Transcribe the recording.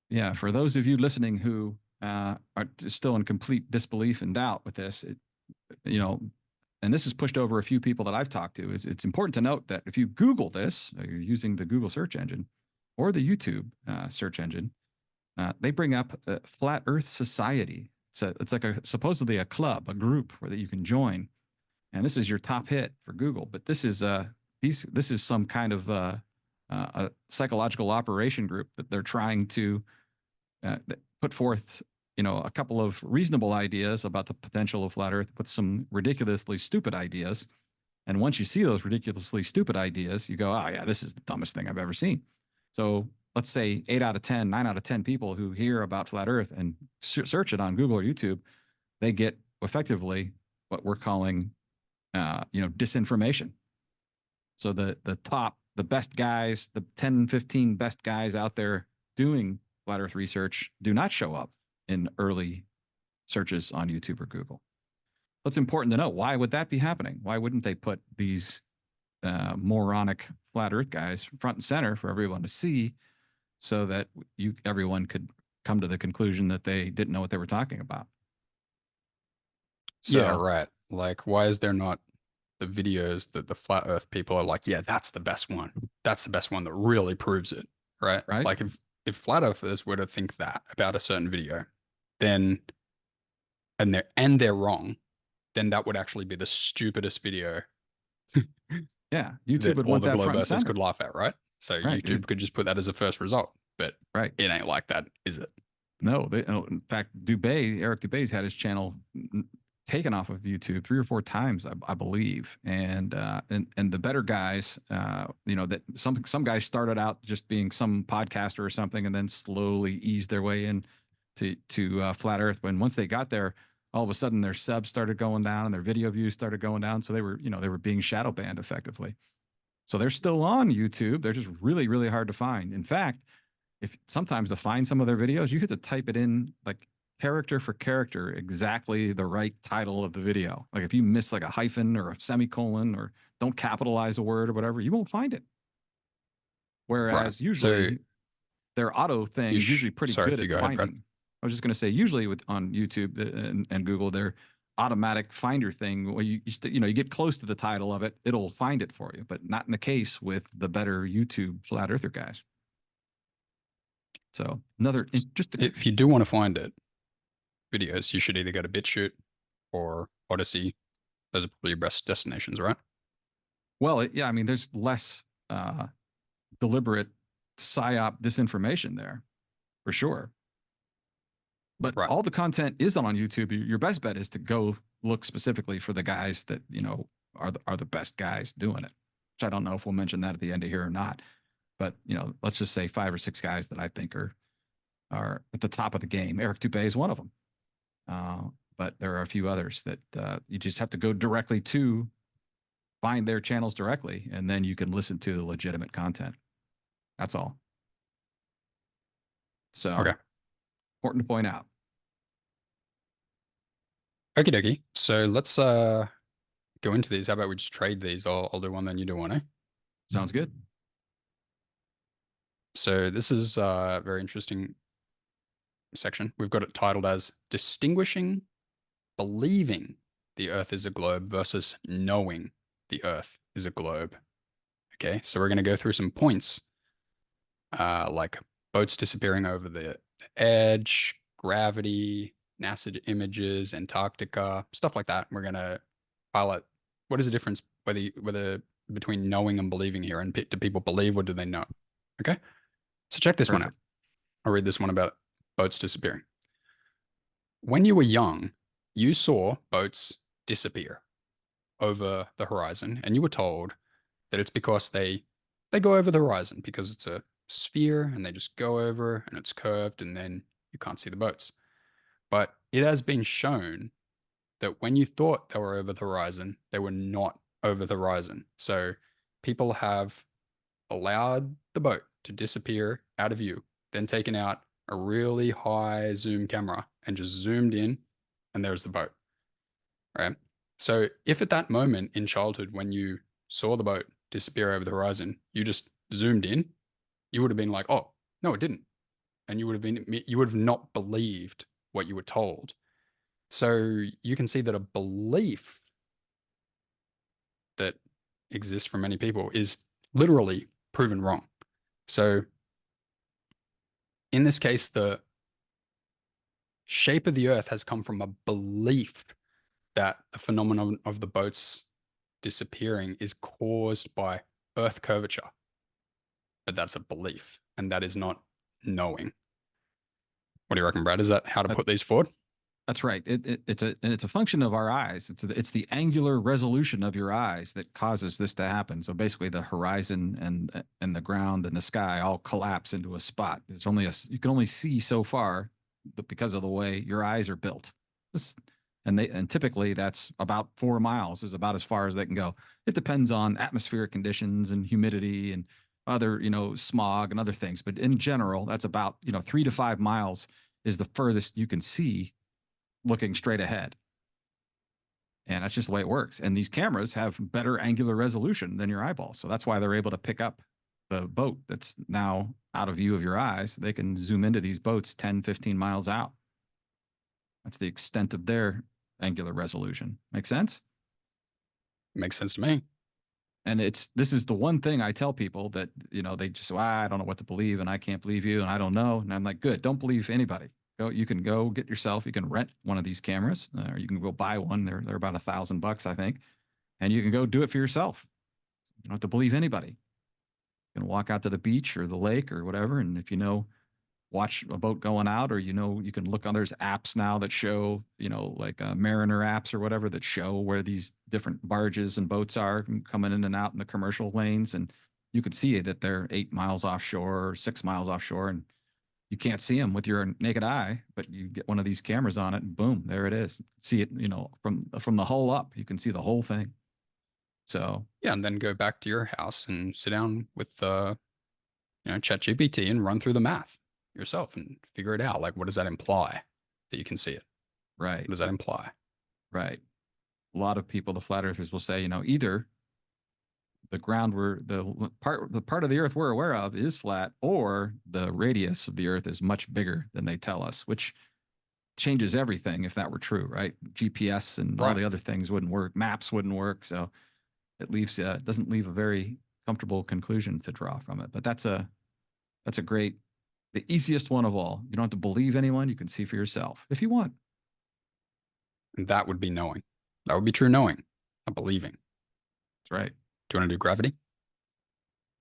Yeah, for those of you listening who are still in complete disbelief and doubt with this, you know, and this is pushed over a few people that I've talked to, is it's important to note that if you Google this, you're using the Google search engine or the YouTube search engine, they bring up Flat Earth Society. It's like supposedly a club, a group where that you can join, and this is your top hit for Google. But this is some kind of a psychological operation group that they're trying to put forth, a couple of reasonable ideas about the potential of flat Earth, with some ridiculously stupid ideas. And once you see those ridiculously stupid ideas, you go, oh, yeah, this is the dumbest thing I've ever seen. So let's say 8 out of 10, 9 out of 10 people who hear about flat Earth and search it on Google or YouTube, they get effectively what we're calling, disinformation. So the best guys, the 10, 15 best guys out there doing flat Earth research do not show up in early searches on YouTube or Google. What's important to know? Why would that be happening? Why wouldn't they put these moronic flat Earth guys front and center for everyone to see, so that everyone could come to the conclusion that they didn't know what they were talking about? Yeah, So, right. Like, why is there not the videos that the flat Earth people are like, yeah, that's the best one. That's the best one that really proves it, right? right? Like, if flat Earthers were to think that about a certain video, then and they're wrong, then that would actually be the stupidest video Yeah, YouTube that would all want the that globe front and Earthers could center, laugh at, right? So right? YouTube could just put that as a first result, but Right. it ain't like that, is it? No, in fact, Eric Dubé's had his channel taken off of YouTube 3 or 4 times, I believe. And the better guys, that some guys started out just being some podcaster or something, and then slowly eased their way in to flat Earth. When once they got there, all of a sudden their subs started going down and their video views started going down. So they were being shadow banned effectively. So they're still on YouTube. They're just really, really hard to find. In fact, if sometimes to find some of their videos, you have to type it in like character for character, exactly the right title of the video. Like if you miss like a hyphen or a semicolon or don't capitalize a word or whatever, you won't find it. Right. Whereas So usually their auto thing is usually pretty sorry, good you at go ahead, Brad. finding. I was just going to say, usually on YouTube and Google, their automatic finder thing, where you get close to the title of it, it'll find it for you, but not in the case with the better YouTube flat earther guys. So another just If you do want to find it, videos, you should either go to BitChute or Odyssey. Those are probably your best destinations, right? well, yeah, I mean, there's less deliberate psyop disinformation there for sure. But Right. all the content is on YouTube. Your best bet is to go look specifically for the guys that are the best guys doing it. Which I don't know if we'll mention that at the end of here or not. But let's just say 5 or 6 guys that I think are at the top of the game. Eric Dubé is one of them. But there are a few others that you just have to go directly to, find their channels directly, and then you can listen to the legitimate content. That's all. So Okay. important to point out. Okie dokie. So let's go into these. How about we just trade these? I'll do one, then you do one, eh? Sounds good. So this is a very interesting section. We've got it titled as Distinguishing Believing the Earth is a Globe versus Knowing the Earth is a Globe. Okay, so we're going to go through some points, like boats disappearing over the edge, gravity, NASA images, Antarctica, stuff like that. We're going to highlight what is the difference whether between knowing and believing here, and do people believe or do they know? Okay, so check this one out. Perfect. I'll read this one about boats disappearing. When you were young, you saw boats disappear over the horizon, and you were told that it's because they go over the horizon because it's a sphere and they just go over and it's curved and then you can't see the boats. But it has been shown that when you thought they were over the horizon, they were not over the horizon. So people have allowed the boat to disappear out of view, then taken out a really high zoom camera and just zoomed in, and there's the boat, right? So if at that moment in childhood, when you saw the boat disappear over the horizon, you just zoomed in, you would have been like, oh, no, it didn't. and you would have not believed what you were told. So you can see that a belief that exists for many people is literally proven wrong. So in this case, the shape of the earth has come from a belief that the phenomenon of the boats disappearing is caused by earth curvature. But that's a belief, and that is not knowing. What do you reckon, Brad? Is that how to That, put these forward? that's right. It's a function of our eyes. It's the angular resolution of your eyes that causes this to happen. So basically, the horizon and the ground and the sky all collapse into a spot. There's only you can only see so far, because of the way your eyes are built. This, and typically that's about 4 miles is about as far as they can go. It depends on atmospheric conditions and humidity and other, smog and other things. But in general, that's about, 3 to 5 miles is the furthest you can see looking straight ahead. And that's just the way it works. And these cameras have better angular resolution than your eyeballs. So that's why they're able to pick up the boat that's now out of view of your eyes. They can zoom into these boats 10, 15 miles out. That's the extent of their angular resolution. Make sense? Makes sense to me. And this is the one thing I tell people that, they just, I don't know what to believe and I can't believe you and I don't know. And I'm like, good, don't believe anybody. You can go get yourself, you can rent one of these cameras, or you can go buy one. They're about $1,000, I think. And you can go do it for yourself. You don't have to believe anybody. You can walk out to the beach or the lake or whatever. And if watch a boat going out, or you can look on, there's apps now that show, like Mariner apps or whatever, that show where these different barges and boats are coming in and out in the commercial lanes, and you can see that they're 8 miles offshore or 6 miles offshore, and you can't see them with your naked eye, but you get one of these cameras on it and boom, there it is. See it, from the hull up, you can see the whole thing. So Yeah, and then go back to your house and sit down with ChatGPT and run through the math yourself and figure it out. Like, what does that imply that you can see it? right, What does that imply? right. A lot of people, the flat earthers, will say, either the ground the part of the earth we're aware of is flat, or the radius of the earth is much bigger than they tell us, which changes everything if that were true, right? GPS and all Right. the other things wouldn't work, maps wouldn't work. So it doesn't leave a very comfortable conclusion to draw from it. But that's a great, the easiest one of all. You don't have to believe anyone. You can see for yourself if you want. And that would be knowing. That would be true knowing, not believing. That's right. Do you want to do gravity?